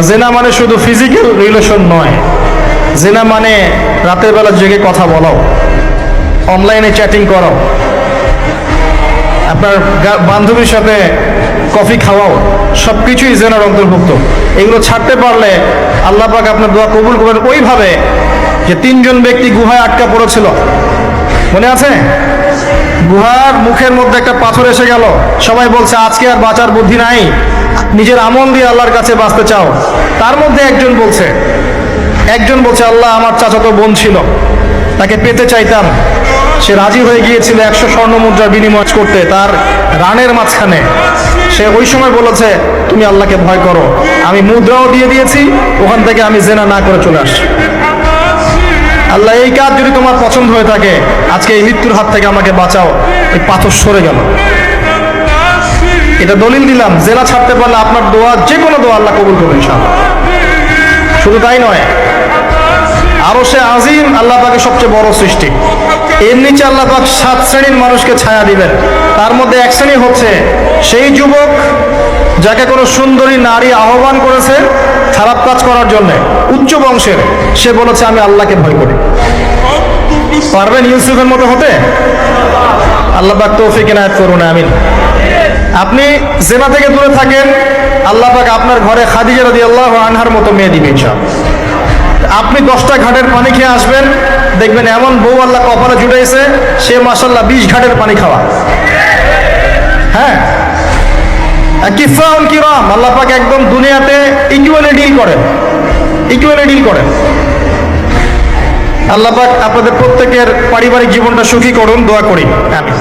জেনা মানে শুধু ফিজিক্যাল রিলেশন নয়, জেনা মানে রাতের বেলা জেগে কথা বলাও, অনলাইনে চ্যাটিং করাও, আপনার বান্ধবীর সাথে কফি খাওয়াও, সব কিছুই জেনার অন্তর্ভুক্ত। এগুলো ছাড়তে পারলে আল্লাহ পাক আপনার দোয়া কবুল করবেন। ওইভাবে যে 3জন ব্যক্তি গুহায় আটকা পড়েছিল, মনে আছে? গুহার মুখের মধ্যে একটা পাথর এসে গেল, সবাই বলছে আজকে আর বাঁচার বুদ্ধি নাই, নিজের আমল দিয়ে আল্লাহর কাছে বাঁচতে চাও। তার মধ্যে একজন বলছে আল্লাহ আমার চাচাতো বোন ছিল, তাকে পেতে চাইতাম, সে রাজি হয়ে গিয়েছিল 100 স্বর্ণ মুদ্রার বিনিময় করতে তার রানের মাঝখানে। সে ওই সময় বলেছে তুমি আল্লাহকে ভয় করো, আমি মুদ্রাও দিয়ে দিয়েছি, ওখান থেকে আমি জেনা না করে চলে আসছি। আল্লাহ এই কাজ যদি তোমার পছন্দ হয়ে থাকে, আজকে এই মৃত্যুর হাত থেকে আমাকে বাঁচাও। এই পাথর সরে গেল। এটা দলিল দিলাম, জেনা ছাড়তে পারলে আপনার দোয়া, যে কোনো দোয়া আল্লাহ কবুল করবেন ইনশাআল্লাহ। শুধু তাই নয়, আরশে আজিম আল্লাহ পাকের সবচেয়ে বড় সৃষ্টি, এর নিচে আল্লাহ পাক 7 শ্রেণীর মানুষকে ছায়া দিবেন। তার মধ্যে এক শ্রেণী হচ্ছে সেই যুবক যাকে কোনো সুন্দরী নারী আহ্বান করেছে খারাপ কাজ করার জন্য, উচ্চ বংশের, সে বলেছে আমি আল্লাহকে ভয় করি। পারবেন ইউসুফের মতো হতে? আল্লাহ পাক তৌফিক ইনায়াত করুন, আমিন। আপনি জেনা থেকে দূরে থাকেন, আল্লাহ পাক আপনার ঘরে খাদিজা রাদিয়াল্লাহু আনহার মতো মেয়ে দিবে ইনশাআল্লাহ। আপনি 10টা ঘাটের পানি খেয়ে আসবেন, দেখবেন এমন বউ আল্লাহ কপালে জুটাইছে, সে মাশাআল্লাহ 20 ঘাটের পানি খাওয়া। হ্যাঁ, কিফাউল কিরাম, আল্লাহ পাক একদম দুনিয়াতে ইকুয়ালি ডিল করেন। আল্লাহ পাক আপনাদের প্রত্যেকের পারিবারিক জীবনটা সুখী করুন, দোয়া করি। আমিন।